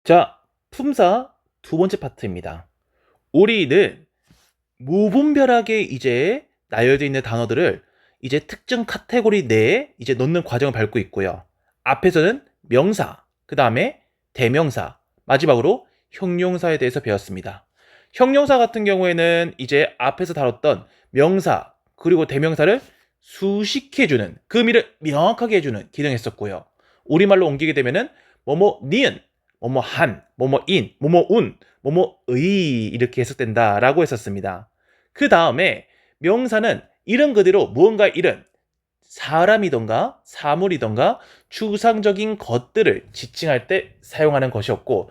자, 품사 두 번째 파트입니다. 우리는 무분별하게 이제 나열되어 있는 단어들을 이제 특정 카테고리 내에 이제 넣는 과정을 밟고 있고요. 앞에서는 명사, 그 다음에 대명사, 마지막으로 형용사에 대해서 배웠습니다. 형용사 같은 경우에는 이제 앞에서 다뤘던 명사, 그리고 대명사를 수식해주는, 그 의미를 명확하게 해주는 기능을 했었고요. 우리말로 옮기게 되면은 뭐뭐 니은, 뭐뭐 한, 뭐뭐 인, 뭐뭐 운, 뭐뭐 의 이렇게 해석된다라고 했었습니다. 그 다음에 명사는 이름 그대로 무언가 이름, 사람이던가 사물이던가 추상적인 것들을 지칭할 때 사용하는 것이었고,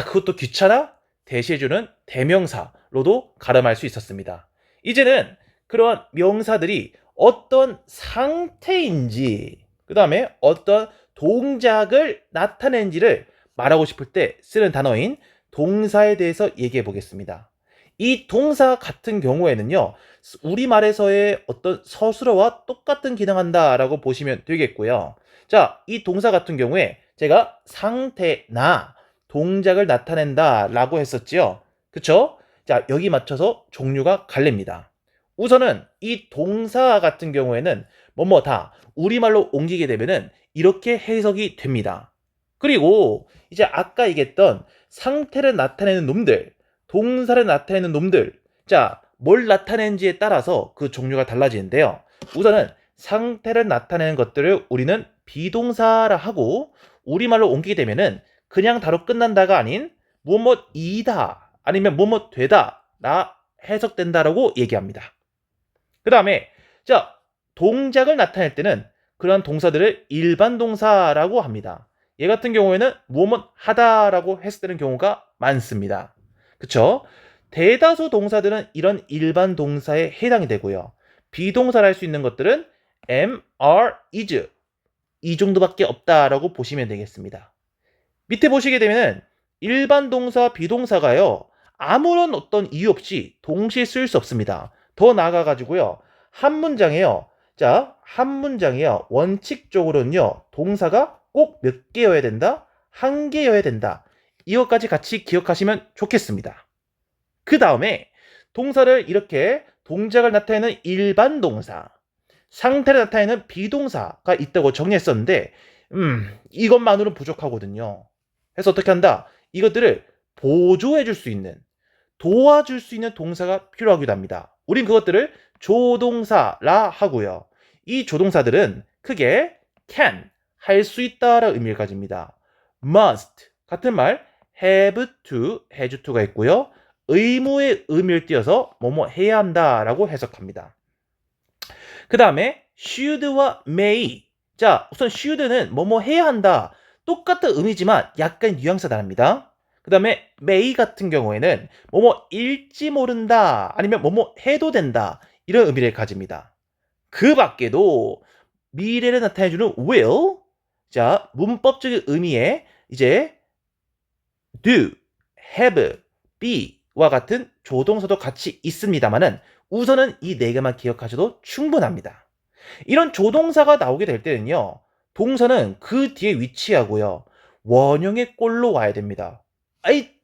그것도 귀찮아? 대시해주는 대명사로도 가름할 수 있었습니다. 이제는 그러한 명사들이 어떤 상태인지, 그 다음에 어떤 동작을 나타내는지를 말하고 싶을 때 쓰는 단어인 동사에 대해서 얘기해 보겠습니다. 이 동사 같은 경우에는요, 우리말에서의 어떤 서술어와 똑같은 기능한다라고 보시면 되겠고요. 자, 이 동사 같은 경우에 제가 상태나 동작을 나타낸다라고 했었지요. 그쵸? 자, 여기 맞춰서 종류가 갈립니다. 우선은 이 동사 같은 경우에는 뭐뭐다 우리말로 옮기게 되면은 이렇게 해석이 됩니다. 그리고 이제 아까 얘기했던 상태를 나타내는 놈들, 동사를 나타내는 놈들, 자, 뭘 나타내는지에 따라서 그 종류가 달라지는데요. 우선은 상태를 나타내는 것들을 우리는 비동사라 하고, 우리말로 옮기게 되면은 그냥 다로 끝난다가 아닌 뭐뭐이다 아니면 뭐뭐 되다 라 해석된다라고 얘기합니다. 그 다음에 자, 동작을 나타낼 때는 그러한 동사들을 일반 동사라고 합니다. 얘 같은 경우에는 무엇 하다라고 해석되는 경우가 많습니다. 그쵸? 대다수 동사들은 이런 일반 동사에 해당이 되고요. 비동사를 할 수 있는 것들은 am, are, is 이 정도밖에 없다라고 보시면 되겠습니다. 밑에 보시게 되면 일반 동사, 비동사가요, 아무런 어떤 이유 없이 동시에 쓸 수 없습니다. 더 나아가 가지고요, 한 문장에요. 자, 한 문장에요. 원칙적으로는요, 동사가 꼭 몇 개여야 된다? 한 개여야 된다. 이것까지 같이 기억하시면 좋겠습니다. 그 다음에 동사를 이렇게 동작을 나타내는 일반 동사, 상태를 나타내는 비동사가 있다고 정리했었는데, 이것만으로는 부족하거든요. 그래서 어떻게 한다? 이것들을 보조해 줄 수 있는, 도와줄 수 있는 동사가 필요하기도 합니다. 우린 그것들을 조동사라 하고요. 이 조동사들은 크게 can, 할 수 있다라는 의미를 가집니다. must, 같은 말 have to, has to가 있고요. 의무의 의미를 띄어서 뭐뭐 해야 한다라고 해석합니다. 그 다음에 should와 may. 자, 우선 should는 뭐뭐 해야 한다. 똑같은 의미지만 약간 뉘앙스가 다릅니다. 그 다음에 may 같은 경우에는 뭐뭐 일지 모른다 아니면 뭐뭐 해도 된다 이런 의미를 가집니다. 그 밖에도 미래를 나타내주는 will, 자, 문법적인 의미의 이제 do, have, be와 같은 조동사도 같이 있습니다만은 우선은 이 네 개만 기억하셔도 충분합니다. 이런 조동사가 나오게 될 때는요, 동사는 그 뒤에 위치하고요, 원형의 꼴로 와야 됩니다.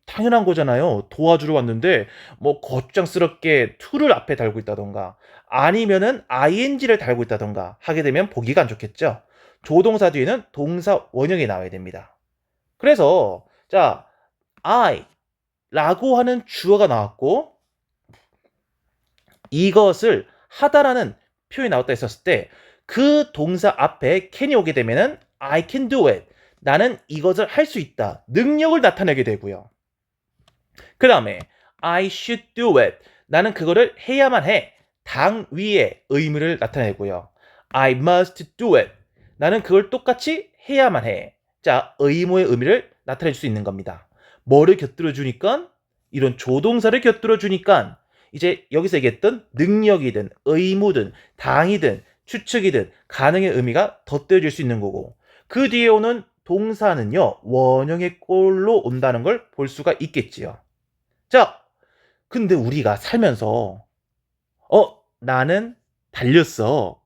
당연한 거잖아요. 도와주러 왔는데 뭐 거추장스럽게 to를 앞에 달고 있다던가 아니면은 ing를 달고 있다던가 하게 되면 보기가 안 좋겠죠. 조동사 뒤에는 동사 원형이 나와야 됩니다. 그래서 자, I 라고 하는 주어가 나왔고, 이것을 하다라는 표현이 나왔다 했었을 때 그 동사 앞에 can이 오게 되면은 I can do it. 나는 이것을 할 수 있다. 능력을 나타내게 되고요. 그 다음에 I should do it. 나는 그거를 해야만 해. 당위의 의무를 나타내고요. I must do it. 나는 그걸 똑같이 해야만 해. 자, 의무의 의미를 나타낼 수 있는 겁니다. 뭐를 곁들여 주니까? 이런 조동사를 곁들여 주니까 이제 여기서 얘기했던 능력이든 의무든 당이든 추측이든 가능의 의미가 덧대어질 수 있는 거고, 그 뒤에 오는 동사는요, 원형의 꼴로 온다는 걸 볼 수가 있겠지요. 자, 근데 우리가 살면서 나는 달렸어.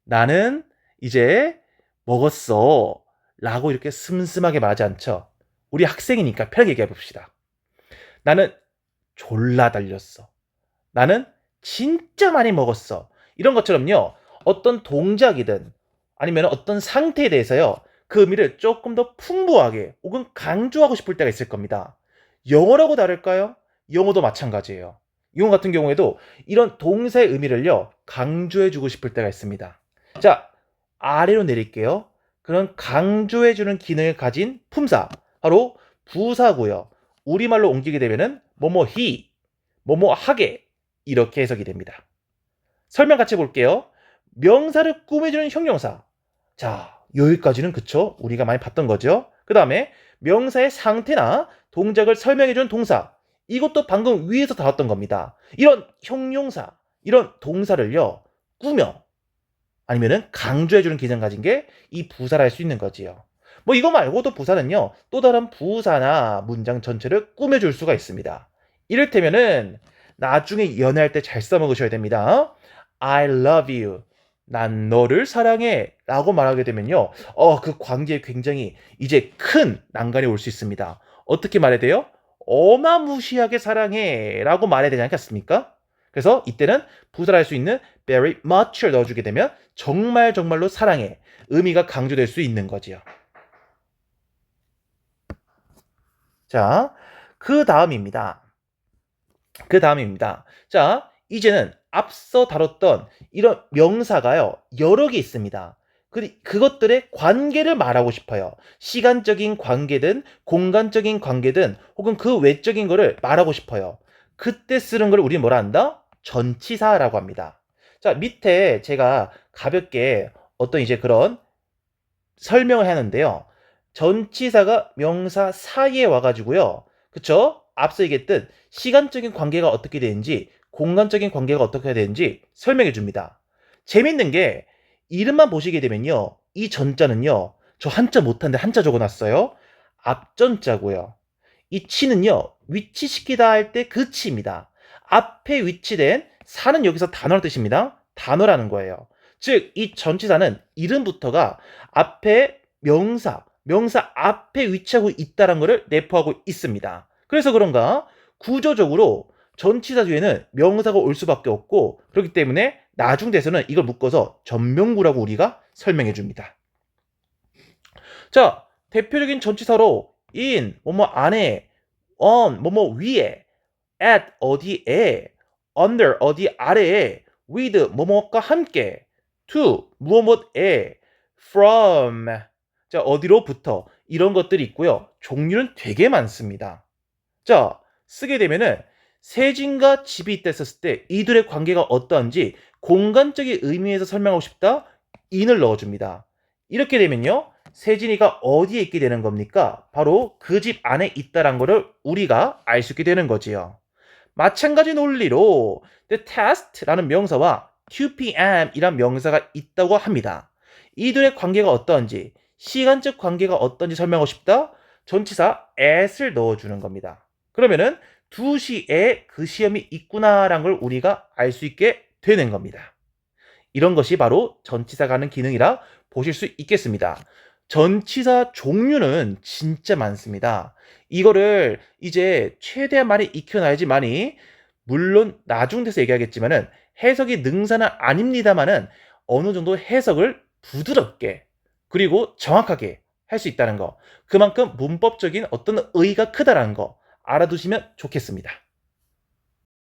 나는 이제 먹었어. 라고 이렇게 슴슴하게 말하지 않죠. 우리 학생이니까 편하게 얘기해 봅시다. 나는 졸라 달렸어. 나는 진짜 많이 먹었어. 이런 것처럼요. 어떤 동작이든 아니면 어떤 상태에 대해서요. 그 의미를 조금 더 풍부하게 혹은 강조하고 싶을 때가 있을 겁니다. 영어라고 다를까요? 영어도 마찬가지예요. 영어 같은 경우에도 이런 동사의 의미를요. 강조해주고 싶을 때가 있습니다. 자, 아래로 내릴게요. 그런 강조해주는 기능을 가진 품사, 바로 부사고요. 우리말로 옮기게 되면은 뭐뭐히, 뭐뭐하게 이렇게 해석이 됩니다. 설명 같이 볼게요. 명사를 꾸며주는 형용사. 자, 여기까지는 그쵸? 우리가 많이 봤던 거죠. 그 다음에 명사의 상태나 동작을 설명해주는 동사. 이것도 방금 위에서 다뤘던 겁니다. 이런 형용사, 이런 동사를요, 꾸며 아니면은 강조해주는 기능 가진 게 이 부사라 할 수 있는 거지요. 뭐 이거 말고도 부사는요, 또 다른 부사나 문장 전체를 꾸며줄 수가 있습니다. 이를테면은 나중에 연애할 때 잘 써먹으셔야 됩니다. I love you. 난 너를 사랑해. 라고 말하게 되면요. 그 관계에 굉장히 이제 큰 난관이 올 수 있습니다. 어떻게 말해야 돼요? 어마무시하게 사랑해. 라고 말해야 되지 않겠습니까? 그래서 이때는 부사를 할 수 있는 very much를 넣어주게 되면 정말 정말로 사랑해. 의미가 강조될 수 있는 거지요. 자, 그 다음입니다. 자, 이제는 앞서 다뤘던 이런 명사가요, 여러 개 있습니다. 그것들의 관계를 말하고 싶어요. 시간적인 관계든 공간적인 관계든 혹은 그 외적인 거를 말하고 싶어요. 그때 쓰는 걸 우리 뭐라 한다? 전치사라고 합니다. 자, 밑에 제가 가볍게 어떤 이제 그런 설명을 하는데요. 전치사가 명사 사이에 와가지고요. 그쵸? 앞서 얘기했듯 시간적인 관계가 어떻게 되는지 공간적인 관계가 어떻게 되는지 설명해 줍니다. 재밌는 게 이름만 보시게 되면요. 이 전자는요. 저 한자 못하는데 한자 적어놨어요. 앞전자고요. 이 치는요. 위치시키다 할 때 그 치입니다. 앞에 위치된 사는 여기서 단어라는 뜻입니다. 단어라는 거예요. 즉, 이 전치사는 이름부터가 앞에 명사 앞에 위치하고 있다는 것을 내포하고 있습니다. 그래서 그런가 구조적으로 전치사 뒤에는 명사가 올 수밖에 없고 그렇기 때문에 나중 돼서는 이걸 묶어서 전명구라고 우리가 설명해 줍니다. 자, 대표적인 전치사로 in 뭐뭐 안에, on 뭐뭐 위에, at 어디에, under 어디 아래에, with 뭐뭐과 함께, to 무엇에, from 자 어디로부터 이런 것들이 있고요. 종류는 되게 많습니다. 자, 쓰게 되면은 세진과 집이 있다 했었을 때 이들의 관계가 어떠한지 공간적인 의미에서 설명하고 싶다. in을 넣어줍니다. 이렇게 되면요. 세진이가 어디에 있게 되는 겁니까? 바로 그 집 안에 있다란 거를 우리가 알 수 있게 되는 거지요. 마찬가지 논리로 the test라는 명사와 QPM이란 명사가 있다고 합니다. 이들의 관계가 어떠한지, 시간적 관계가 어떤지 설명하고 싶다. 전치사 at을 넣어주는 겁니다. 그러면은 2시에 그 시험이 있구나라는 걸 우리가 알 수 있게 되는 겁니다. 이런 것이 바로 전치사가 하는 기능이라 보실 수 있겠습니다. 전치사 종류는 진짜 많습니다. 이거를 이제 최대한 많이 익혀놔야지만이 물론 나중 돼서 얘기하겠지만은 해석이 능사는 아닙니다만은 어느 정도 해석을 부드럽게 그리고 정확하게 할 수 있다는 거. 그만큼 문법적인 어떤 의의가 크다라는 거 알아두시면 좋겠습니다.